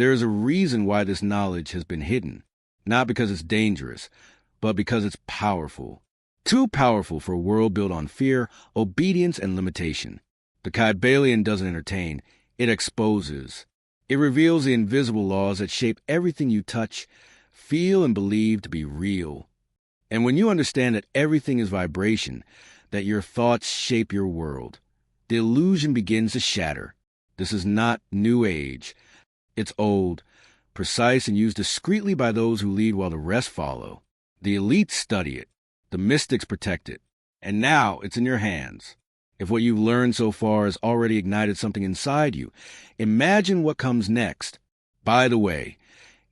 There is a reason why this knowledge has been hidden, not because it's dangerous, but because it's powerful. Too powerful for a world built on fear, obedience, and limitation. The Kybalion doesn't entertain, it exposes. It reveals the invisible laws that shape everything you touch, feel, and believe to be real. And when you understand that everything is vibration, that your thoughts shape your world, the illusion begins to shatter. This is not New Age. It's old, precise, and used discreetly by those who lead while the rest follow. The elites study it. The mystics protect it. And now it's in your hands. If what you've learned so far has already ignited something inside you, imagine what comes next. By the way,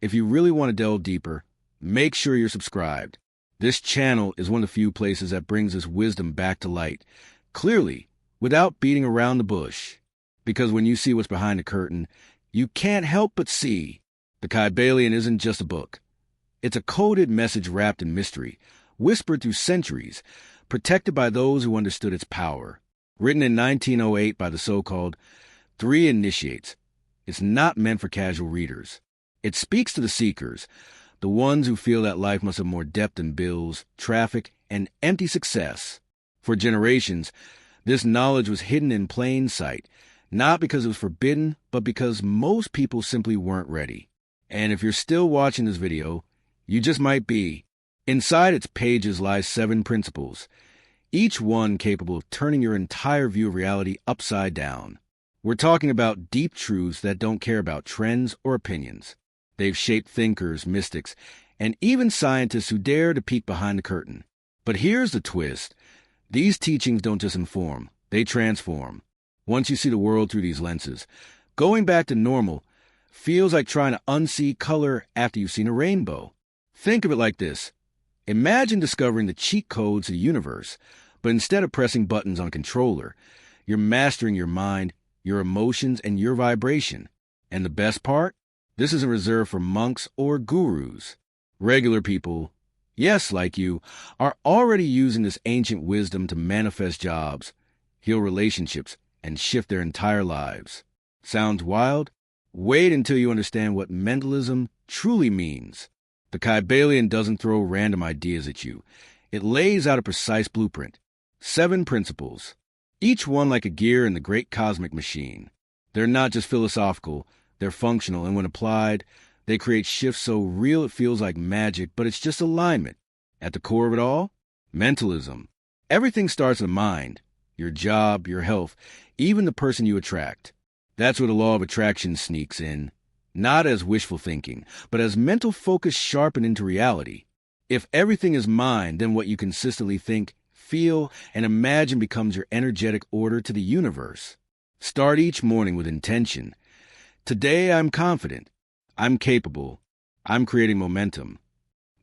if you really want to delve deeper, make sure you're subscribed. This channel is one of the few places that brings this wisdom back to light, clearly, without beating around the bush. Because when you see what's behind the curtain, you can't help but see. The Kybalion isn't just a book. It's a coded message wrapped in mystery, whispered through centuries, protected by those who understood its power. Written in 1908 by the so-called Three Initiates, it's not meant for casual readers. It speaks to the seekers, the ones who feel that life must have more depth than bills, traffic, and empty success. For generations, this knowledge was hidden in plain sight, not because it was forbidden, but because most people simply weren't ready. And if you're still watching this video, you just might be. Inside its pages lie 7 principles, each one capable of turning your entire view of reality upside down. We're talking about deep truths that don't care about trends or opinions. They've shaped thinkers, mystics, and even scientists who dare to peek behind the curtain. But here's the twist. These teachings don't just inform, they transform. Once you see the world through these lenses, going back to normal feels like trying to unsee color after you've seen a rainbow. Think of it like this. Imagine discovering the cheat codes to the universe, but instead of pressing buttons on a controller, you're mastering your mind, your emotions, and your vibration. And the best part? This isn't reserved for monks or gurus. Regular people, yes, like you, are already using this ancient wisdom to manifest jobs, heal relationships, and shift their entire lives. Sounds wild? Wait until you understand what mentalism truly means. The Kybalion doesn't throw random ideas at you. It lays out a precise blueprint. 7 principles, each one like a gear in the great cosmic machine. They're not just philosophical, they're functional, and when applied, they create shifts so real it feels like magic, but it's just alignment. At the core of it all, mentalism. Everything starts in the mind. Your job, your health, even the person you attract. That's where the law of attraction sneaks in. Not as wishful thinking, but as mental focus sharpened into reality. If everything is mind, then what you consistently think, feel, and imagine becomes your energetic order to the universe. Start each morning with intention. Today I'm confident. I'm capable. I'm creating momentum.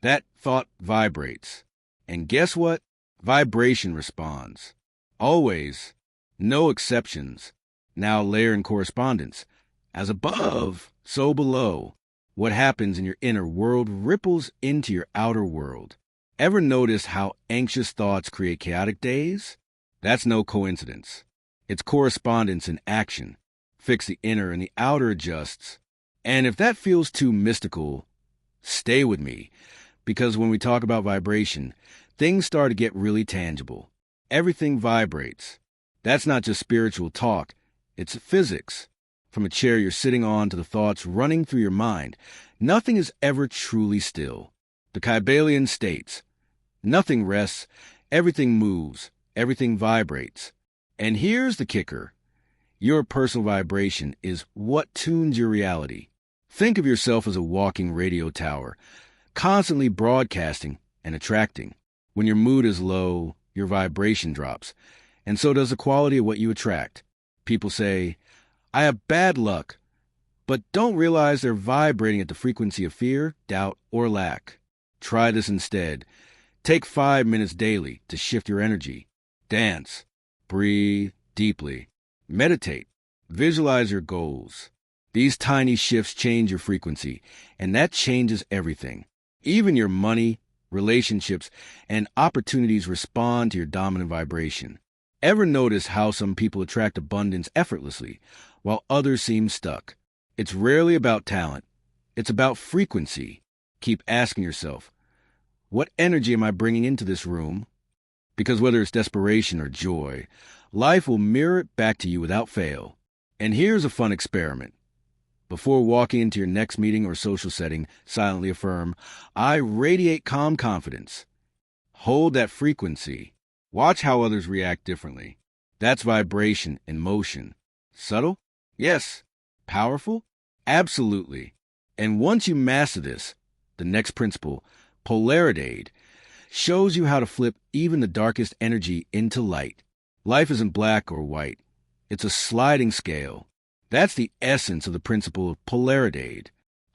That thought vibrates. And guess what? Vibration responds. Always. No exceptions. Now layer in correspondence. As above, so below. What happens in your inner world ripples into your outer world. Ever notice how anxious thoughts create chaotic days? That's no coincidence. It's correspondence in action. Fix the inner and the outer adjusts. And if that feels too mystical, stay with me. Because when we talk about vibration, things start to get really tangible. Everything vibrates. That's not just spiritual talk. It's physics. From a chair you're sitting on to the thoughts running through your mind, nothing is ever truly still. The Kybalion states, nothing rests, everything moves, everything vibrates. And here's the kicker. Your personal vibration is what tunes your reality. Think of yourself as a walking radio tower, constantly broadcasting and attracting. When your mood is low, your vibration drops, and so does the quality of what you attract. People say, I have bad luck, but don't realize they're vibrating at the frequency of fear, doubt, or lack. Try this instead. Take 5 minutes daily to shift your energy. Dance. Breathe deeply. Meditate. Visualize your goals. These tiny shifts change your frequency, and that changes everything. Even your money, relationships, and opportunities respond to your dominant vibration. Ever notice how some people attract abundance effortlessly, while others seem stuck? It's rarely about talent. It's about frequency. Keep asking yourself, what energy am I bringing into this room? Because whether it's desperation or joy, life will mirror it back to you without fail. And here's a fun experiment. Before walking into your next meeting or social setting, silently affirm, I radiate calm confidence. Hold that frequency. Watch how others react differently. That's vibration in motion. Subtle? Yes. Powerful? Absolutely. And once you master this, the next principle, polarity, shows you how to flip even the darkest energy into light. Life isn't black or white. It's a sliding scale. That's the essence of the principle of polarity.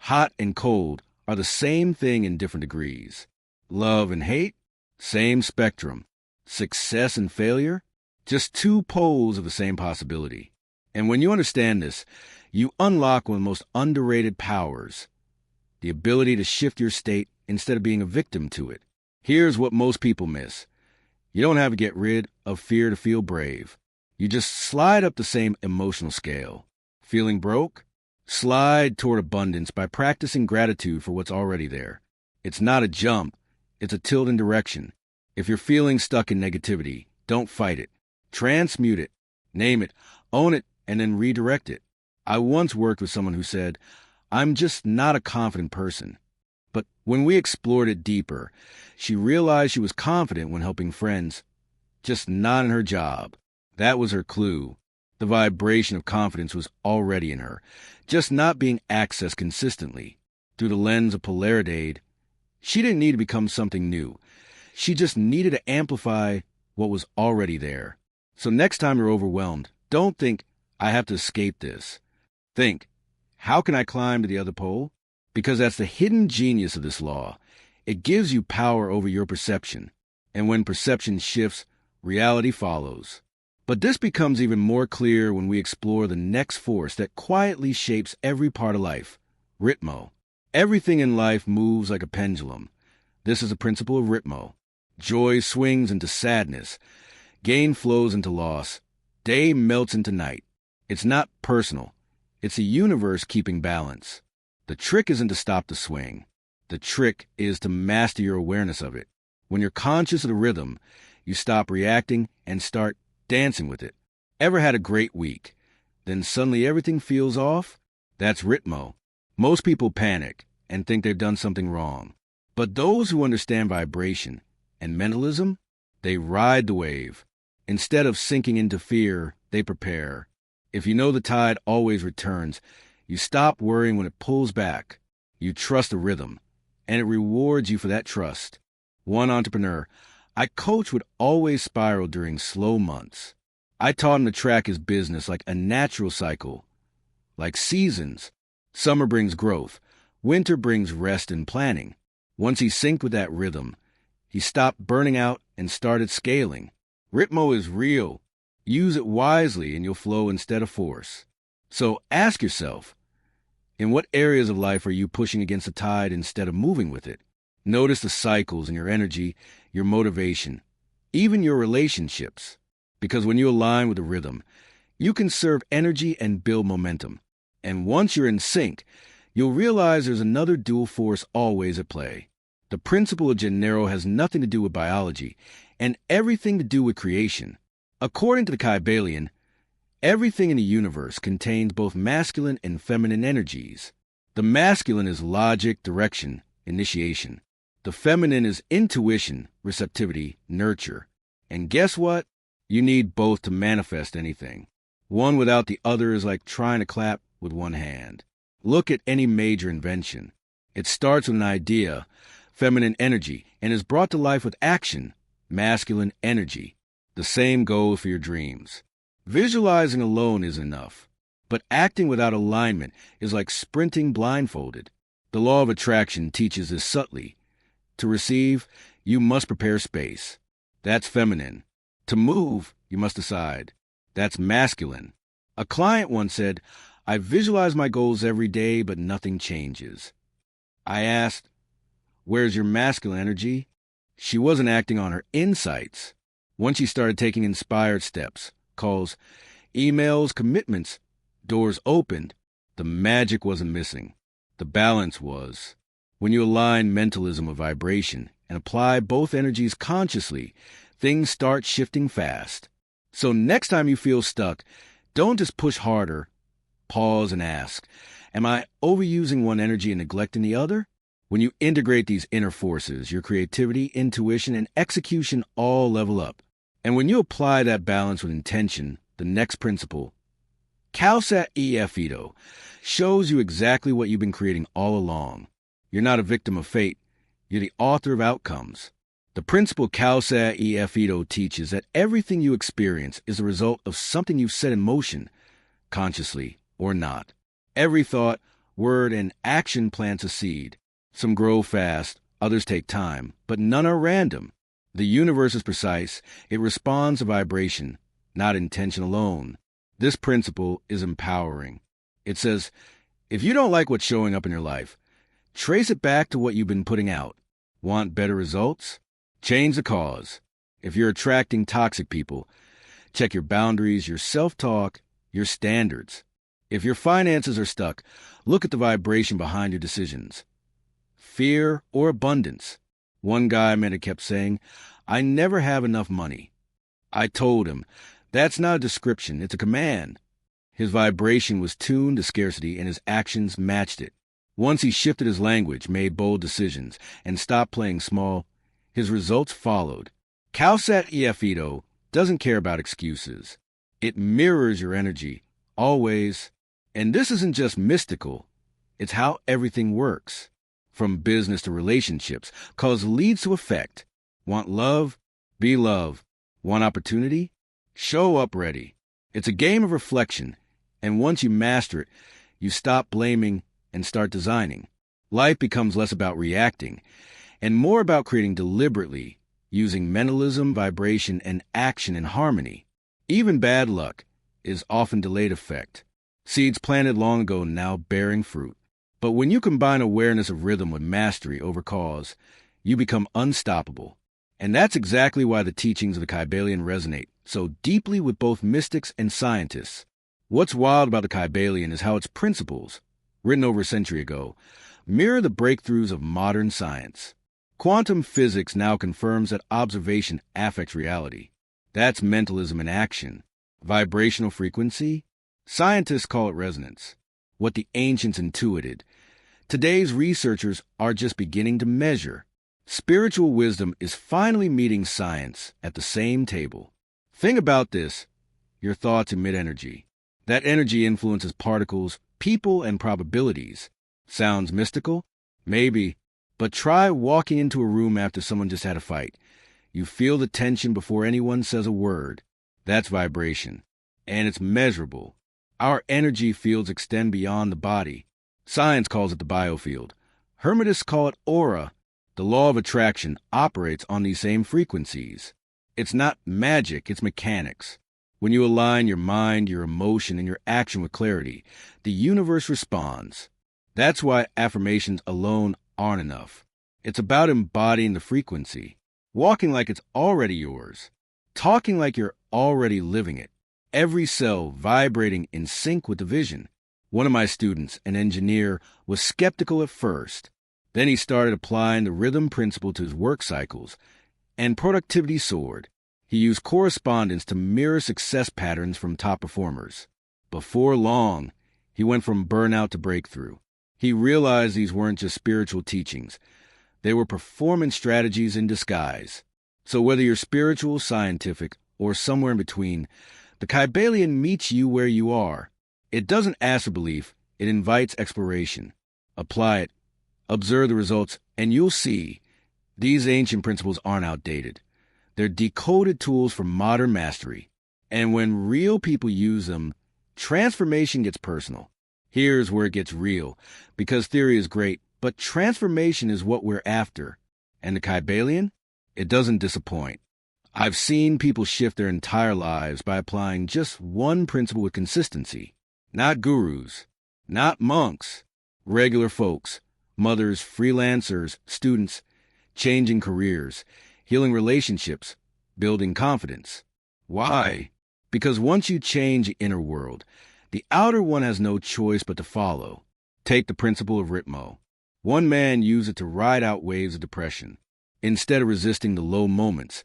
Hot and cold are the same thing in different degrees. Love and hate? Same spectrum. Success and failure? Just two poles of the same possibility. And when you understand this, you unlock one of the most underrated powers, the ability to shift your state instead of being a victim to it. Here's what most people miss. You don't have to get rid of fear to feel brave. You just slide up the same emotional scale. Feeling broke? Slide toward abundance by practicing gratitude for what's already there. It's not a jump. It's a tilt in direction. If you're feeling stuck in negativity, don't fight it. Transmute it. Name it. Own it. And then redirect it. I once worked with someone who said, I'm just not a confident person. But when we explored it deeper, she realized she was confident when helping friends, just not in her job. That was her clue. The vibration of confidence was already in her, just not being accessed consistently. Through the lens of polarity, she didn't need to become something new. She just needed to amplify what was already there. So next time you're overwhelmed, don't think, I have to escape this. Think, how can I climb to the other pole? Because that's the hidden genius of this law. It gives you power over your perception. And when perception shifts, reality follows. But this becomes even more clear when we explore the next force that quietly shapes every part of life, ritmo. Everything in life moves like a pendulum. This is the principle of ritmo. Joy swings into sadness. Gain flows into loss. Day melts into night. It's not personal. It's a universe keeping balance. The trick isn't to stop the swing. The trick is to master your awareness of it. When you're conscious of the rhythm, you stop reacting and start dancing with it. Ever had a great week? Then suddenly everything feels off? That's ritmo. Most people panic and think they've done something wrong. But those who understand vibration and mentalism, they ride the wave. Instead of sinking into fear, they prepare. If you know the tide always returns, you stop worrying when it pulls back. You trust the rhythm, and it rewards you for that trust. One entrepreneur I coached would always spiral during slow months. I taught him to track his business like a natural cycle, like seasons. Summer brings growth. Winter brings rest and planning. Once he synced with that rhythm, he stopped burning out and started scaling. Ritmo is real. Use it wisely and you'll flow instead of force. So ask yourself, in what areas of life are you pushing against the tide instead of moving with it? Notice the cycles in your energy, your motivation, even your relationships. Because when you align with the rhythm, you conserve energy and build momentum. And once you're in sync, you'll realize there's another dual force always at play. The principle of Gennaro has nothing to do with biology and everything to do with creation. According to the Kybalion, everything in the universe contains both masculine and feminine energies. The masculine is logic, direction, initiation. The feminine is intuition, receptivity, nurture. And guess what? You need both to manifest anything. One without the other is like trying to clap with one hand. Look at any major invention. It starts with an idea, feminine energy, and is brought to life with action, masculine energy. The same goes for your dreams. Visualizing alone is enough, but acting without alignment is like sprinting blindfolded. The law of attraction teaches this subtly. To receive, you must prepare space. That's feminine. To move, you must decide. That's masculine. A client once said, I visualize my goals every day, but nothing changes. I asked, where's your masculine energy? She wasn't acting on her insights. Once she started taking inspired steps, calls, emails, commitments, doors opened, The magic wasn't missing. The balance was. When you align mentalism with vibration and apply both energies consciously, things start shifting fast. So next time you feel stuck, don't just push harder. Pause and ask, am I overusing one energy and neglecting the other? When you integrate these inner forces, your creativity, intuition, and execution all level up. And when you apply that balance with intention, the next principle, Calsat Epheto, shows you exactly what you've been creating all along. You're not a victim of fate. You're the author of outcomes. The principle Calsat Epheto teaches that everything you experience is a result of something you've set in motion, consciously or not. Every thought, word, and action plants a seed. Some grow fast, others take time, but none are random. The universe is precise. It responds to vibration, not intention alone. This principle is empowering. It says, if you don't like what's showing up in your life, trace it back to what you've been putting out. Want better results? Change the cause. If you're attracting toxic people, check your boundaries, your self-talk, your standards. If your finances are stuck, look at the vibration behind your decisions. Fear or abundance. One guy I met kept saying, I never have enough money. I told him, that's not a description, it's a command. His vibration was tuned to scarcity and his actions matched it. Once he shifted his language, made bold decisions, and stopped playing small, his results followed. Calsat Epheto doesn't care about excuses. It mirrors your energy, always. And this isn't just mystical. It's how everything works. From business to relationships, cause leads to effect. Want love? Be love. Want opportunity? Show up ready. It's a game of reflection, and once you master it, you stop blaming and start designing. Life becomes less about reacting and more about creating deliberately, using mentalism, vibration, and action in harmony. Even bad luck is often delayed effect. Seeds planted long ago now bearing fruit. But when you combine awareness of rhythm with mastery over cause, you become unstoppable. And that's exactly why the teachings of the Kybalion resonate so deeply with both mystics and scientists. What's wild about the Kybalion is how its principles, written over a century ago, mirror the breakthroughs of modern science. Quantum physics now confirms that observation affects reality. That's mentalism in action. Vibrational frequency? Scientists call it resonance. What the ancients intuited, today's researchers are just beginning to measure. Spiritual wisdom is finally meeting science at the same table. Think about this. Your thoughts emit energy. That energy influences particles, people, and probabilities. Sounds mystical? Maybe. But try walking into a room after someone just had a fight. You feel the tension before anyone says a word. That's vibration. And it's measurable. Our energy fields extend beyond the body. Science calls it the biofield. Hermetists call it aura. The law of attraction operates on these same frequencies. It's not magic, it's mechanics. When you align your mind, your emotion, and your action with clarity, the universe responds. That's why affirmations alone aren't enough. It's about embodying the frequency, walking like it's already yours, talking like you're already living it. Every cell vibrating in sync with the vision. One of my students, an engineer, was skeptical at first. Then he started applying the rhythm principle to his work cycles, and productivity soared. He used correspondence to mirror success patterns from top performers. Before long, he went from burnout to breakthrough. He realized these weren't just spiritual teachings. They were performance strategies in disguise. So whether you're spiritual, scientific, or somewhere in between, the Kybalion meets you where you are. It doesn't ask for belief, it invites exploration. Apply it, observe the results, and you'll see these ancient principles aren't outdated. They're decoded tools for modern mastery. And when real people use them, transformation gets personal. Here's where it gets real, because theory is great, but transformation is what we're after. And the Kybalion? It doesn't disappoint. I've seen people shift their entire lives by applying just one principle with consistency. Not gurus, not monks, regular folks, mothers, freelancers, students, changing careers, healing relationships, building confidence. Why? Because once you change the inner world, The outer one has no choice but to follow. Take the principle of ritmo. One man used it to ride out waves of depression. Instead of resisting the low moments,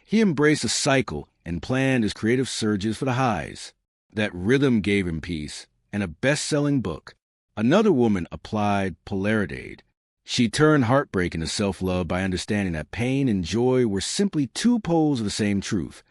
he embraced a cycle and planned his creative surges for the highs. That rhythm gave him peace and a best-selling book. Another woman applied polaridade. She turned heartbreak into self-love by understanding that pain and joy were simply two poles of the same truth.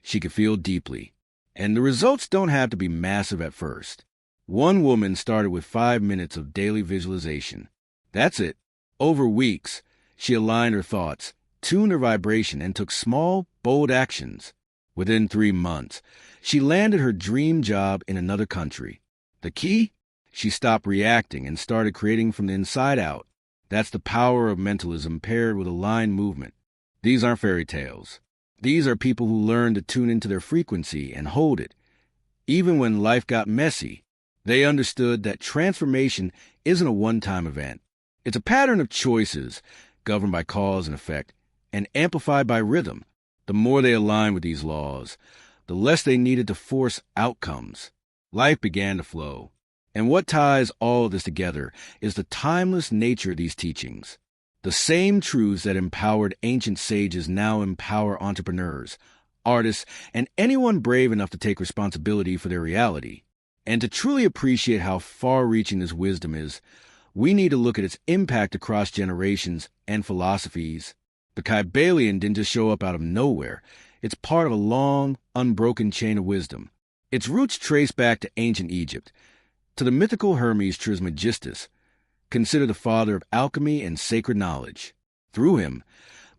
She could feel deeply. And the results don't have to be massive at first. One woman started with 5 minutes of daily visualization. That's it. Over weeks, she aligned her thoughts, tuned her vibration, and took small, bold actions. Within 3 months, she landed her dream job in another country. The key? She stopped reacting and started creating from the inside out. That's the power of mentalism paired with aligned movement. These aren't fairy tales. These are people who learn to tune into their frequency and hold it. Even when life got messy, they understood that transformation isn't a one-time event. It's a pattern of choices, governed by cause and effect, and amplified by rhythm. The more they aligned with these laws, the less they needed to force outcomes. Life began to flow. And what ties all of this together is the timeless nature of these teachings. The same truths that empowered ancient sages now empower entrepreneurs, artists, and anyone brave enough to take responsibility for their reality. And to truly appreciate how far-reaching this wisdom is, we need to look at its impact across generations and philosophies. The Kybalion didn't just show up out of nowhere. It's part of a long, unbroken chain of wisdom. Its roots trace back to ancient Egypt, to the mythical Hermes Trismegistus, considered the father of alchemy and sacred knowledge. Through him,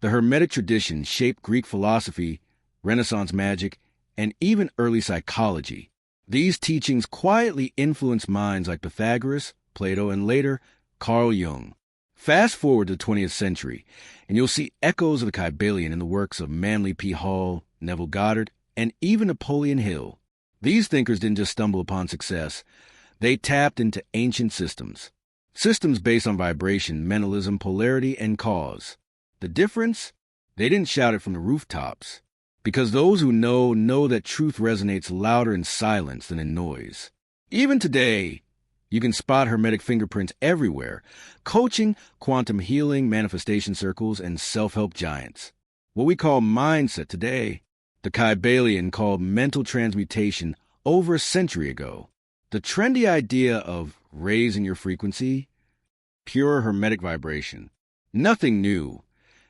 the Hermetic tradition shaped Greek philosophy, Renaissance magic, and even early psychology. These teachings quietly influenced minds like Pythagoras, Plato, and later, Carl Jung. Fast forward to the 20th century, and you'll see echoes of the Kybalion in the works of Manly P. Hall, Neville Goddard, and even Napoleon Hill. These thinkers didn't just stumble upon success. They tapped into ancient systems. Systems based on vibration, mentalism, polarity, and cause. The difference? They didn't shout it from the rooftops. Because those who know that truth resonates louder in silence than in noise. Even today, you can spot Hermetic fingerprints everywhere. Coaching, quantum healing, manifestation circles, and self-help giants. What we call mindset today, the Kybalion called mental transmutation over a century ago. The trendy idea of raising your frequency, pure Hermetic vibration. Nothing new.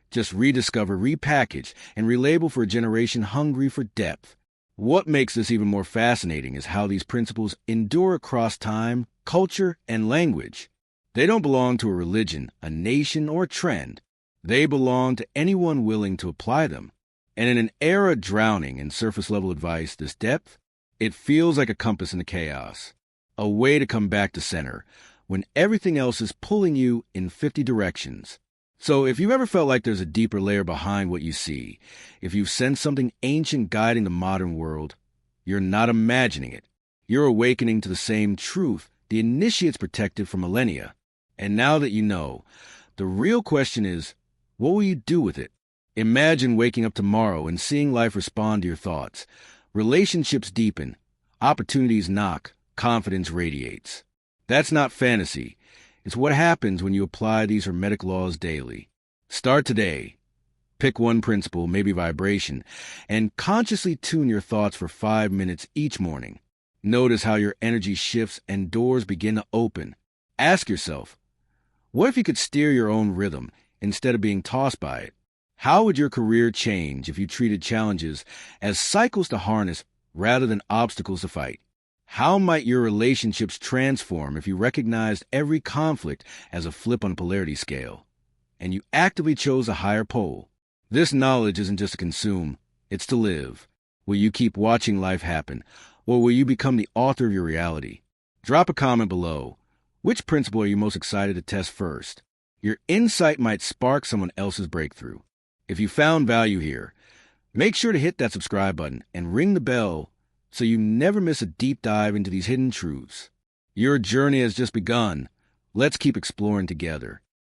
Just rediscover, repackage, and relabel for a generation hungry for depth. What makes this even more fascinating is how these principles endure across time, culture, and language. They don't belong to a religion, a nation, or a trend. They belong to anyone willing to apply them. And in an era drowning in surface-level advice, this depth, it feels like a compass in the chaos. A way to come back to center when everything else is pulling you in 50 directions. So if you've ever felt like there's a deeper layer behind what you see, if you've sensed something ancient guiding the modern world, you're not imagining it. You're awakening to the same truth the initiates protected for millennia. And now that you know, the real question is, what will you do with it? Imagine waking up tomorrow and seeing life respond to your thoughts. Relationships deepen, opportunities knock, confidence radiates. That's not fantasy. It's what happens when you apply these Hermetic laws daily. Start today. Pick one principle, maybe vibration, and consciously tune your thoughts for 5 minutes each morning. Notice how your energy shifts and doors begin to open. Ask yourself, what if you could steer your own rhythm instead of being tossed by it? How would your career change if you treated challenges as cycles to harness rather than obstacles to fight? How might your relationships transform if you recognized every conflict as a flip on a polarity scale, and you actively chose a higher pole? This knowledge isn't just to consume, it's to live. Will you keep watching life happen, or will you become the author of your reality? Drop a comment below. Which principle are you most excited to test first? Your insight might spark someone else's breakthrough. If you found value here, make sure to hit that subscribe button and ring the bell so you never miss a deep dive into these hidden truths. Your journey has just begun. Let's keep exploring together.